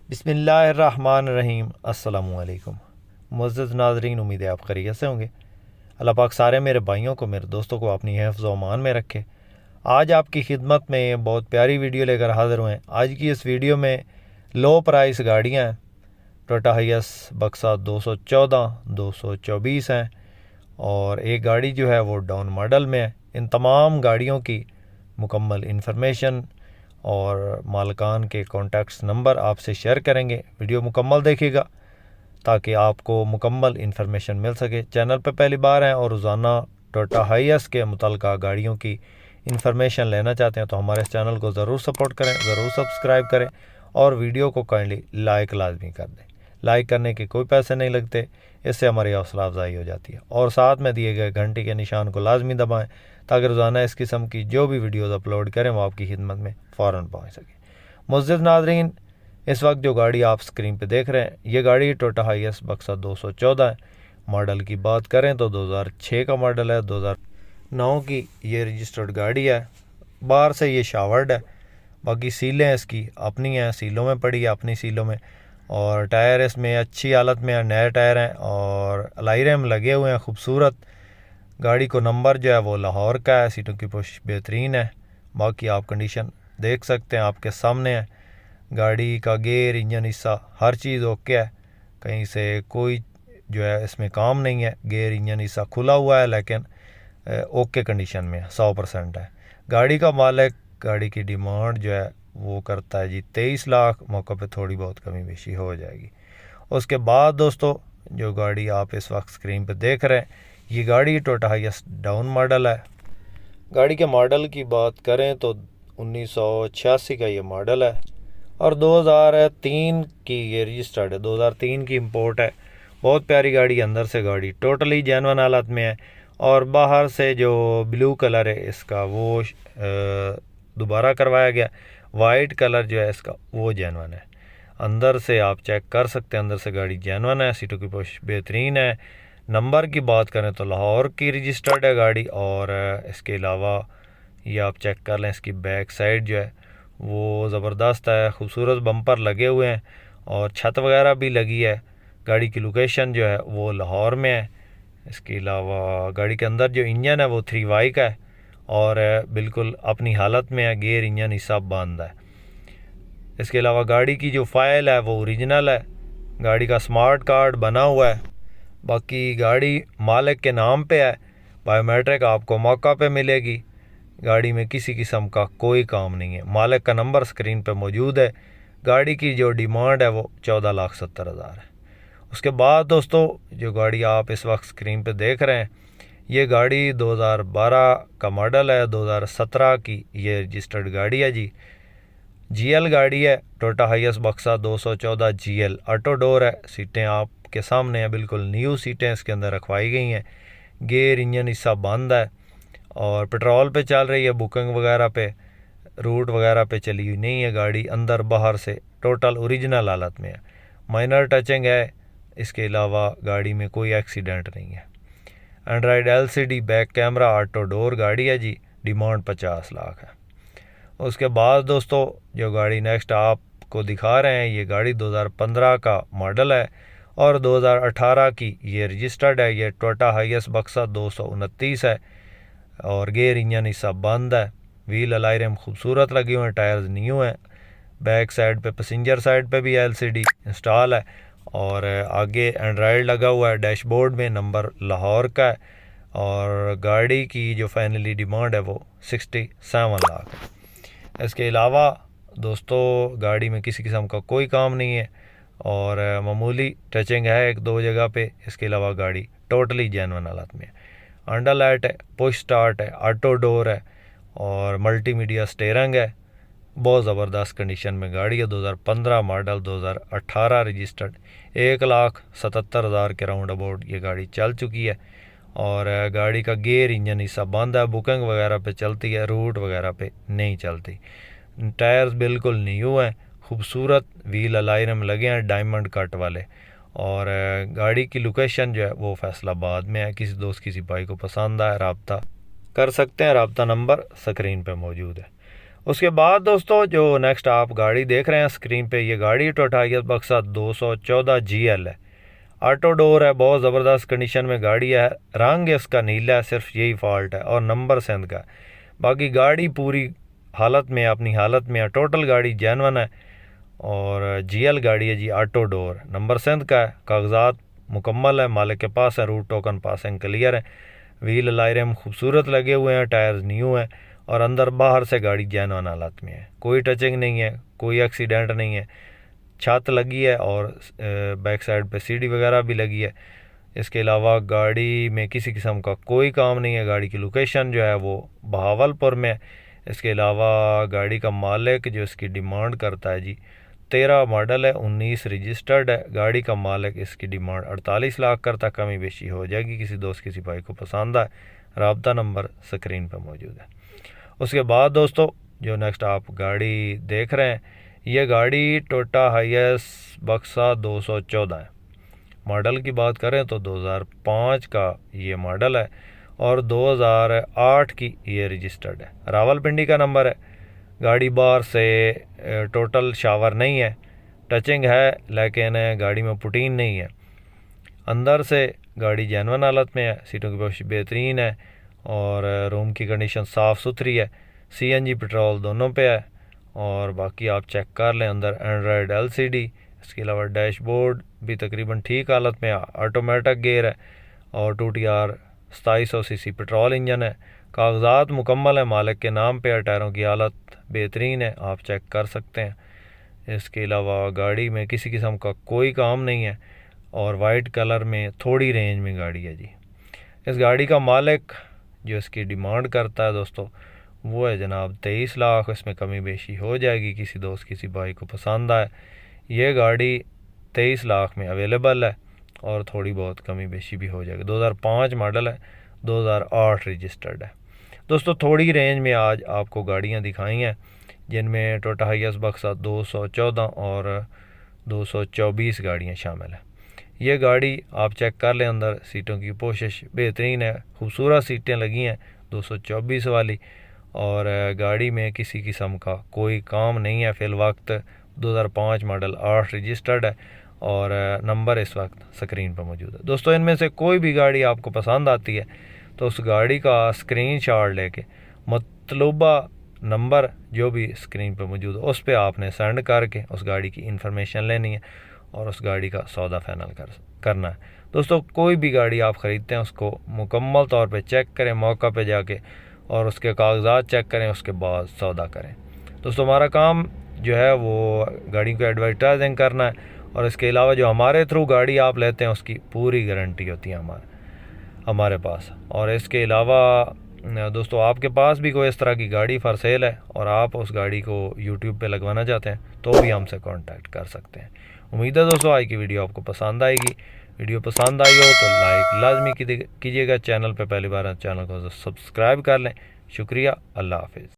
बिस्मिल्लाहिर्रहमानिर्रहीम। अस्सलामुअलैकुम मुअज़्ज़ज़ नाज़रीन, उम्मीद है आप खैरियत से होंगे। अल्लाह पाक सारे मेरे भाइयों को, मेरे दोस्तों को अपनी हिफ्ज़ व अमान में रखे। आज आपकी खिदमत में बहुत प्यारी वीडियो लेकर हाज़िर हुए हैं। आज की इस वीडियो में लो प्राइस गाड़ियाँ हैं। टोयोटा हाइएस बक्सा 214, 224 हैं और एक गाड़ी जो है वो डाउन मॉडल में है। इन तमाम गाड़ियों की मुकम्मल इन्फॉर्मेशन और मालकान के कॉन्टैक्ट्स नंबर आपसे शेयर करेंगे। वीडियो मुकम्मल देखिएगा ताकि आपको मुकम्मल इन्फॉर्मेशन मिल सके। चैनल पर पहली बार हैं और रोज़ाना टोयोटा हाइएस के मुतल्लिक़ा गाड़ियों की इन्फॉर्मेशन लेना चाहते हैं तो हमारे इस चैनल को ज़रूर सपोर्ट करें, ज़रूर सब्सक्राइब करें और वीडियो को काइंडली लाइक लाजमी कर दें। लाइक करने के कोई पैसे नहीं लगते, इससे हमारी हौसला अफजाई हो जाती है। और साथ में दिए गए घंटे के निशान को लाजमी दबाएं ताकि रोज़ाना इस किस्म की जो भी वीडियोज़ अपलोड करें वो आपकी खिदमत में फ़ौरन पहुँच सके। मुअज़्ज़ज़ नाज़रीन, इस वक्त जो गाड़ी आप स्क्रीन पे देख रहे हैं ये गाड़ी टोयोटा हाइएस बक्सा 214 है। मॉडल की बात करें तो 2006 का मॉडल है। 2009 की ये रजिस्टर्ड गाड़ी है। बाहर से ये शावर्ड है, बाकी सीलें इसकी अपनी हैं, सीलों में पड़ी है, अपनी सीलों में। और टायर इसमें अच्छी हालत में है, नए टायर हैं और अलाई रैम लगे हुए हैं खूबसूरत। गाड़ी को नंबर जो है वो लाहौर का है। सीटों की पुश बेहतरीन है। बाकी आप कंडीशन देख सकते हैं, आपके सामने है। गाड़ी का गेयर, इंजन हिस्सा हर चीज़ ओके है, कहीं से कोई जो है इसमें काम नहीं है। गेयर इंजन हिस्सा खुला हुआ है लेकिन ओके कंडीशन में 100% है। गाड़ी का मालिक गाड़ी की डिमांड जो है वो करता है जी 23 लाख। मौके पे थोड़ी बहुत कमी बेशी हो जाएगी। उसके बाद दोस्तों जो गाड़ी आप इस वक्त स्क्रीन पे देख रहे हैं ये गाड़ी टोयोटा हाइएस डाउन मॉडल है। गाड़ी के मॉडल की बात करें तो 1986 का ये मॉडल है और 2003 की ये रजिस्टर्ड है। 2003 की इंपोर्ट है। बहुत प्यारी गाड़ी, अंदर से गाड़ी टोटली जेन्युइन हालत में है और बाहर से जो ब्लू कलर है इसका वो दोबारा करवाया गया। वाइट कलर जो है इसका वो जेन्युइन है। अंदर से आप चेक कर सकते हैं, अंदर से गाड़ी जेन्युइन है। सीटों की पुश बेहतरीन है। नंबर की बात करें तो लाहौर की रजिस्टर्ड है गाड़ी। और इसके अलावा ये आप चेक कर लें, इसकी बैक साइड जो है वो ज़बरदस्त है, खूबसूरत बम्पर लगे हुए हैं और छत वगैरह भी लगी है। गाड़ी की लोकेशन जो है वो लाहौर में है। इसके अलावा गाड़ी के अंदर जो इंजन है वो 3Y का है और बिल्कुल अपनी हालत में है। गेयर इंजन ही सब बंद है। इसके अलावा गाड़ी की जो फाइल है वो ओरिजिनल है। गाड़ी का स्मार्ट कार्ड बना हुआ है। बाकी गाड़ी मालिक के नाम पे है। बायोमेट्रिक आपको मौका पे मिलेगी। गाड़ी में किसी किस्म का कोई काम नहीं है। मालिक का नंबर स्क्रीन पे मौजूद है। गाड़ी की जो डिमांड है वो 14,70,000 है। उसके बाद दोस्तों जो गाड़ी आप इस वक्त स्क्रीन पे देख रहे हैं ये गाड़ी 2012 का मॉडल है। 2017 की ये रजिस्टर्ड गाड़ी है जी। GL गाड़ी है। टोयोटा हाइएस बक्सा 214 GL ऑटो डोर है। सीटें आपके सामने हैं, बिल्कुल न्यू सीटें इसके अंदर रखवाई गई हैं। गेयर इंजन हिस्सा बंद है और पेट्रोल पे चल रही है। बुकिंग वगैरह पे, रूट वगैरह पे चली हुई नहीं है गाड़ी। अंदर बाहर से टोटल ओरिजिनल हालत में है। माइनर टचिंग है। इसके अलावा गाड़ी में कोई एक्सीडेंट नहीं है। Android LCD back camera auto door गाड़ी है जी। डिमांड 50 लाख है। उसके बाद दोस्तों जो गाड़ी नेक्स्ट आपको दिखा रहे हैं ये गाड़ी 2015 का मॉडल है और 2018 की ये रजिस्टर्ड है। ये टोयोटा हाइएस बक्सा 229 है और गेयर इंजन हिस्सा बंद है। व्हील अलाई रैम खूबसूरत लगे हुए हैं, टायर्स न्यू हैं। बैक साइड पे, पैसेंजर साइड पे भी LCD इंस्टॉल है और आगे एंड्रॉयड लगा हुआ है। डैशबोर्ड में नंबर लाहौर का है और गाड़ी की जो फाइनली डिमांड है वो 67 लाख है। इसके अलावा दोस्तों गाड़ी में किसी किस्म का कोई काम नहीं है और मामूली टचिंग है 1-2 जगह पे। इसके अलावा गाड़ी टोटली जेन्युइन हालत में है। अंडर लाइट है, पुश स्टार्ट है, ऑटो डोर है और मल्टीमीडिया स्टीयरिंग है। बहुत ज़बरदस्त कंडीशन में गाड़ी है। 2015 मॉडल, 2018 रजिस्टर्ड। 1,77,000 के राउंड अबाउट ये गाड़ी चल चुकी है और गाड़ी का गेयर इंजन हिस्सा बंद है। बुकिंग वगैरह पे चलती है, रूट वगैरह पे नहीं चलती। टायर्स बिल्कुल न्यू हैं, खूबसूरत व्हील अलाइन में लगे हैं, डायमंड कट वाले। और गाड़ी की लोकेशन जो है वो फैसलाबाद में है। किसी दोस्त किसी भाई को पसंद आए रब्ता कर सकते हैं। रब्ता नंबर स्क्रीन पे मौजूद है। उसके बाद दोस्तों जो नेक्स्ट आप गाड़ी देख रहे हैं स्क्रीन पे, ये गाड़ी टोयोटा हाइएस बक्सा 214 GL है। ऑटो डोर है, बहुत ज़बरदस्त कंडीशन में गाड़ी है। रंग इसका नीला है, सिर्फ यही फॉल्ट है, और नंबर सिंध का है। बाकी गाड़ी पूरी हालत में, अपनी हालत में है। टोटल गाड़ी जेनवन है और GL गाड़ी है जी। ऑटो डोर, नंबर सिंध का है, कागजात मुकम्मल है, मालिक के पास है, रूट टोकन पासिंग क्लियर है। व्हील लाइरेम खूबसूरत लगे हुए हैं, टायर्स न्यू हैं, और अंदर बाहर से गाड़ी जेनवन हालत में है। कोई टचिंग नहीं है, कोई एक्सीडेंट नहीं है। छत लगी है और बैक साइड पे सीढ़ी वगैरह भी लगी है। इसके अलावा गाड़ी में किसी किस्म का कोई काम नहीं है। गाड़ी की लोकेशन जो है वो बहावलपुर में है। इसके अलावा गाड़ी का मालिक जो इसकी डिमांड करता है जी 13 मॉडल है, 19 रजिस्टर्ड है। गाड़ी का मालिक इसकी डिमांड 48 लाख करता। कमी बेशी हो जाएगी, किसी दोस्त किसी भाई को पसंद आए, राब्ता नंबर स्क्रीन पर मौजूद है। उसके बाद दोस्तों जो नेक्स्ट आप गाड़ी देख रहे हैं, ये गाड़ी टोयोटा हाइएस बक्सा 214 है। मॉडल की बात करें तो 2005 का ये मॉडल है और 2008 की ये रजिस्टर्ड है। रावलपिंडी का नंबर है। गाड़ी बाहर से टोटल शावर नहीं है, टचिंग है लेकिन गाड़ी में पुटीन नहीं है। अंदर से गाड़ी जेनवन हालत में है, सीटों की पोजीशन बेहतरीन है और रूम की कंडीशन साफ़ सुथरी है। CNG पेट्रोल दोनों पे है। और बाकी आप चेक कर लें, अंदर एंड्रॉयड LCD, इसके अलावा डैशबोर्ड भी तकरीबन ठीक हालत में है। ऑटोमेटिक गेयर है और 2TR 2700 cc पेट्रोल इंजन है। कागजात मुकम्मल है, मालिक के नाम पे है। टायरों की हालत बेहतरीन है, आप चेक कर सकते हैं। इसके अलावा गाड़ी में किसी किस्म का कोई काम नहीं है और वाइट कलर में थोड़ी रेंज में गाड़ी है जी। इस गाड़ी का मालिक जो इसकी डिमांड करता है दोस्तों वो है जनाब 23 लाख। इसमें कमी बेशी हो जाएगी, किसी दोस्त किसी भाई को पसंद आए। ये गाड़ी 23 लाख में अवेलेबल है और थोड़ी बहुत कमी बेशी भी हो जाएगी। 2005 मॉडल है, 2008 रजिस्टर्ड है। दोस्तों थोड़ी रेंज में आज आपको गाड़ियाँ दिखाई हैं जिनमें टोयोटा हाइएस बक्सा 214 और 224 गाड़ियाँ शामिल हैं। ये गाड़ी आप चेक कर लें, अंदर सीटों की पोशिश बेहतरीन है, खूबसूरत सीटें लगी हैं 224 वाली, और गाड़ी में किसी किस्म का कोई काम नहीं है। फ़िल वक्त 2005 मॉडल 8 रजिस्टर्ड है और नंबर इस वक्त स्क्रीन पर मौजूद है। दोस्तों इनमें से कोई भी गाड़ी आपको पसंद आती है तो उस गाड़ी का स्क्रीनशॉट लेके मतलूबा नंबर जो भी स्क्रीन पर मौजूद है उस पर आपने सेंड करके उस गाड़ी की इन्फॉर्मेशन लेनी है और उस गाड़ी का सौदा फाइनल करना है। दोस्तों कोई भी गाड़ी आप ख़रीदते हैं उसको मुकम्मल तौर पे चेक करें, मौका पे जाके, और उसके कागजात चेक करें, उसके बाद सौदा करें। दोस्तों हमारा काम जो है वो गाड़ी को एडवर्टाइजिंग करना है और इसके अलावा जो हमारे थ्रू गाड़ी आप लेते हैं उसकी पूरी गारंटी होती है हमारे पास। और इसके अलावा दोस्तों आपके पास भी कोई इस तरह की गाड़ी फॉर सेल है और आप उस गाड़ी को YouTube पे लगवाना चाहते हैं तो भी हमसे कांटेक्ट कर सकते हैं। उम्मीद है दोस्तों आज की वीडियो आपको पसंद आएगी। वीडियो पसंद आई हो तो लाइक लाजमी कीजिएगा। चैनल पे पहली बार चैनल को सब्सक्राइब कर लें। शुक्रिया, अल्लाह हाफिज़।